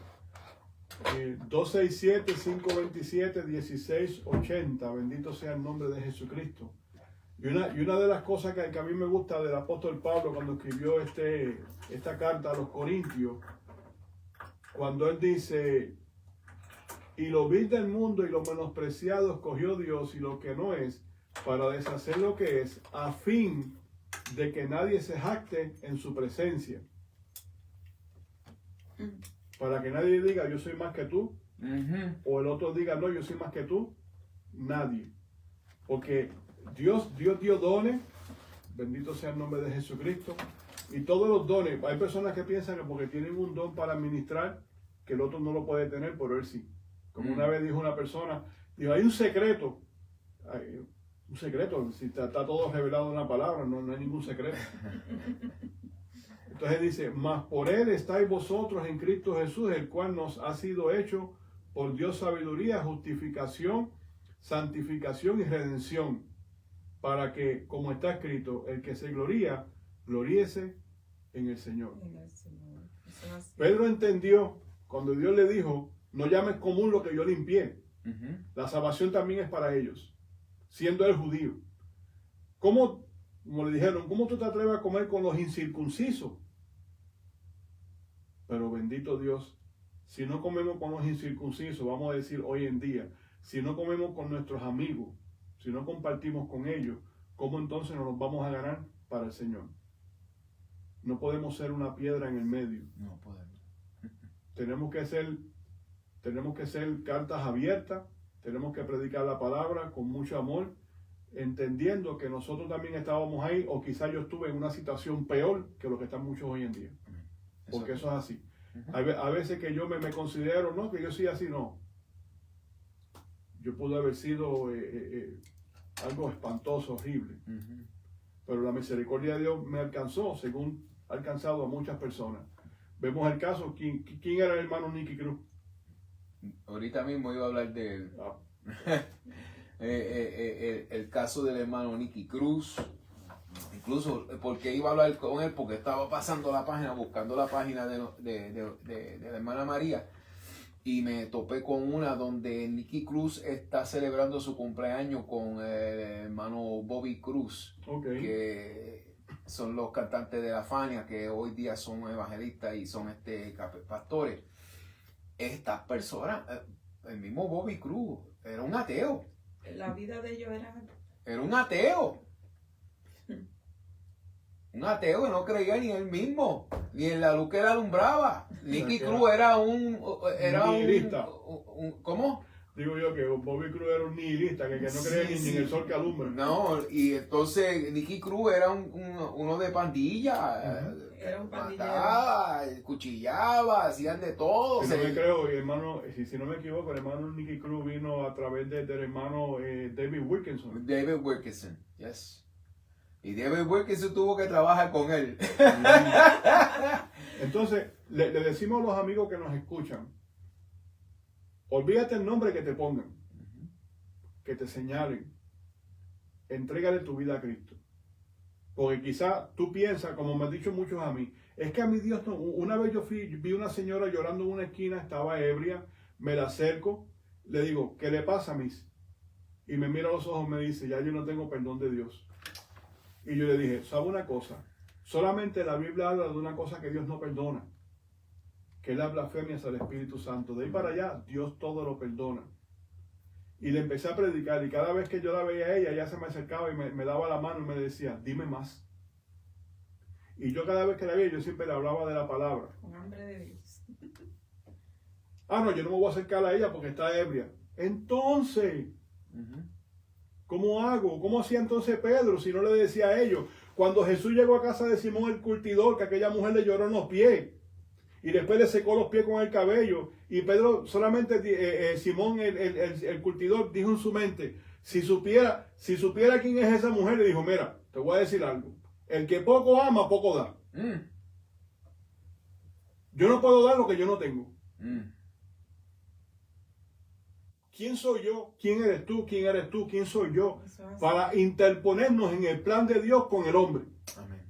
267-527-1680, bendito sea el nombre de Jesucristo. Y una de las cosas que a mí me gusta del apóstol Pablo cuando escribió esta carta a los Corintios, cuando él dice, Y lo vil del mundo y lo menospreciado escogió Dios y lo que no es, para deshacer lo que es, a fin de que nadie se jacte en su presencia. Para que nadie diga, yo soy más que tú, o el otro diga, no, yo soy más que tú. Nadie. Porque Dios dio dones, bendito sea el nombre de Jesucristo, y todos los dones, hay personas que piensan que porque tienen un don para administrar, que el otro no lo puede tener, pero él sí. Como una vez dijo una persona, dijo, hay un secreto, si está todo revelado en la palabra, no hay ningún secreto. Entonces dice, mas por él estáis vosotros en Cristo Jesús, el cual nos ha sido hecho por Dios sabiduría, justificación, santificación y redención, para que, como está escrito, el que se gloría, gloríese en el Señor. En el Señor. Eso es así. Pedro entendió cuando Dios le dijo, no llames común lo que yo limpié. La salvación también es para ellos, siendo él judío. ¿Cómo, como le dijeron, cómo tú te atreves a comer con los incircuncisos? Pero bendito Dios, si no comemos con los incircuncisos, vamos a decir hoy en día, si no comemos con nuestros amigos, si no compartimos con ellos, ¿cómo entonces nos los vamos a ganar para el Señor? No podemos ser una piedra en el medio. No podemos. Tenemos que ser cartas abiertas, tenemos que predicar la palabra con mucho amor, entendiendo que nosotros también estábamos ahí, o quizás yo estuve en una situación peor que lo que están muchos hoy en día. Porque eso es así. A veces que yo me considero, no, que yo soy así, no. Yo pude haber sido algo espantoso, horrible. Pero la misericordia de Dios me alcanzó, según ha alcanzado a muchas personas. Vemos el caso, ¿quién era el hermano Nicky Cruz? Ahorita mismo iba a hablar de él. El caso del hermano Nicky Cruz. Incluso porque iba a hablar con él porque estaba pasando la página, buscando la página de la hermana María, y me topé con una donde Nicky Cruz está celebrando su cumpleaños con el hermano Bobby Cruz, que son los cantantes de la Fania, que hoy día son evangelistas y son pastores. Estas personas, el mismo Bobby Cruz, era un ateo. La vida de ellos Era un ateo. Un ateo que no creía ni él mismo, ni en la luz que él alumbraba. Nicky Cruz era un nihilista. ¿Cómo? Digo yo que Bobby Cruz era un nihilista, que no creía ni en el sol que alumbra. No, y entonces Nicky Cruz era uno de pandilla. Era un pandillero. Mataba, cuchillaba, hacían de todo. Si no me creo, hermano, si no me equivoco, el hermano Nicky Cruz vino a través del hermano David Wilkinson. David Wilkinson, yes. Y David Wilkinson tuvo que trabajar con él. Entonces, le decimos a los amigos que nos escuchan, olvídate el nombre que te pongan, que te señalen, entrégale tu vida a Cristo. Porque quizá tú piensas, como me han dicho muchos a mí, es que a mi Dios no. Una vez yo vi una señora llorando en una esquina, estaba ebria, me la acerco, le digo, ¿qué le pasa, Miss? Y me mira a los ojos y me dice, ya yo no tengo perdón de Dios. Y yo le dije, ¿sabe una cosa? Solamente la Biblia habla de una cosa que Dios no perdona, que es la blasfemia hacia el Espíritu Santo. De ahí para allá, Dios todo lo perdona. Y le empecé a predicar, y cada vez que yo la veía a ella, ella se me acercaba y me daba la mano y me decía, dime más. Y yo cada vez que la veía, yo siempre le hablaba de la palabra. Con hambre de Dios. No, yo no me voy a acercar a ella porque está ebria. Entonces, ¿cómo hago? ¿Cómo hacía entonces Pedro si no le decía a ellos? Cuando Jesús llegó a casa de Simón el curtidor, que aquella mujer le lloró en los pies, y después le secó los pies con el cabello, y Pedro solamente, Simón el curtidor dijo en su mente, si supiera quién es esa mujer, le dijo, mira, te voy a decir algo, el que poco ama, poco da. Yo no puedo dar lo que yo no tengo. ¿Quién soy yo? ¿Quién eres tú? ¿Quién eres tú? ¿Quién soy yo? Para interponernos en el plan de Dios con el hombre. Amén.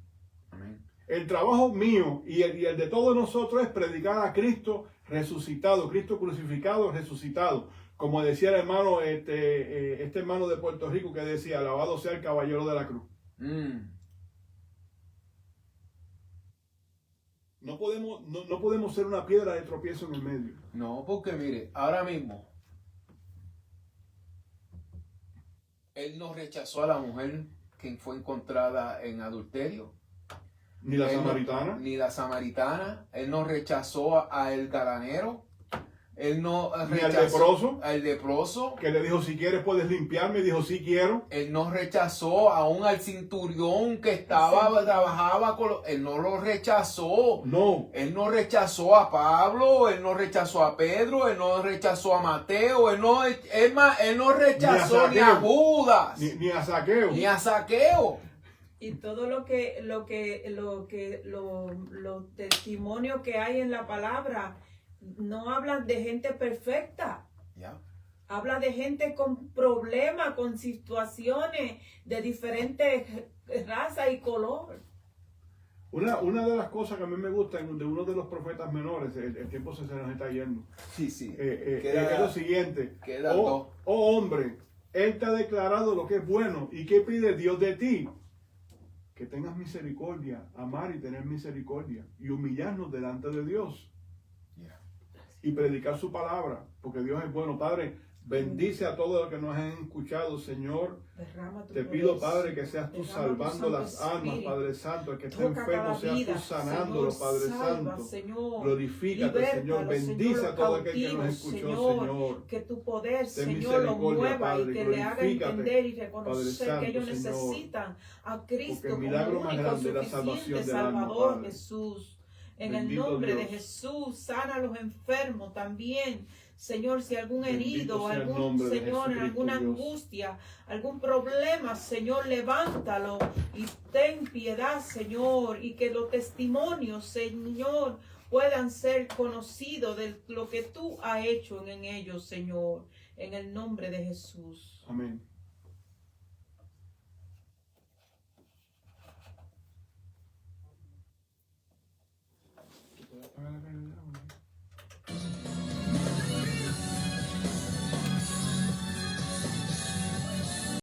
Amén. El trabajo mío y el de todos nosotros es predicar a Cristo resucitado, Cristo crucificado, resucitado. Como decía el hermano, este hermano de Puerto Rico que decía, alabado sea el caballero de la cruz. No podemos ser una piedra de tropiezo en el medio. No, porque mire, ahora mismo, Él no rechazó a la mujer que fue encontrada en adulterio. Ni la Él no- samaritana. ni la samaritana. Él no rechazó a el garanero. Él no Ni al rechazó leproso. al leproso. Que le dijo, si quieres puedes limpiarme. Dijo, sí quiero. Él no rechazó aún al centurión que trabajaba con él no lo rechazó. No. Él no rechazó a Pablo, él no rechazó a Pedro, él no rechazó a Mateo, él no rechazó ni a Judas, Ni a Zaqueo. ni a Zaqueo. Y todo los testimonios que hay en la palabra no hablan de gente perfecta. Ya. Habla de gente con problemas, con situaciones de diferentes razas y color. Una de las cosas que a mí me gusta de uno de los profetas menores, el tiempo se nos está yendo, Sí, sí. es lo siguiente. quedan dos. Oh hombre, Él te ha declarado lo que es bueno. ¿Y qué pide Dios de ti? Que tengas misericordia, amar y tener misericordia y humillarnos delante de Dios Ya. y predicar su palabra, porque Dios es bueno. Padre, bendice a todos los que nos han escuchado, Señor. Derrama tu Te pido, poder, Padre, que seas tú derrama tu salvando Santo las almas, Espíritu. Padre Santo. El que esté Toca enfermo, cada seas vida, tú sanándolo, Señor, Padre salva, Santo. Señor. Glorifícate, Libértalo, Señor. Bendice Señor, a todo aquel que nos cautivos, escuchó, Señor. Que tu poder, Ten Señor, lo misericordia, mueva Padre, y que le haga glorifícate, entender y Padre reconocer Santo, que ellos Señor. necesitan a Cristo Porque el como milagro más único, grande es la salvación suficiente del alma, Salvador, Padre. Jesús. En Bendito el nombre de Dios. Jesús, sana a los enfermos también. Señor, si algún Bendito herido, sea el algún nombre de Señor, en Jesucristo, alguna Dios. angustia, algún problema, Señor, levántalo y ten piedad, Señor, y que los testimonios, Señor, puedan ser conocidos de lo que tú has hecho en ellos, Señor, en el nombre de Jesús. Amén. ¿Tú puedes apagar la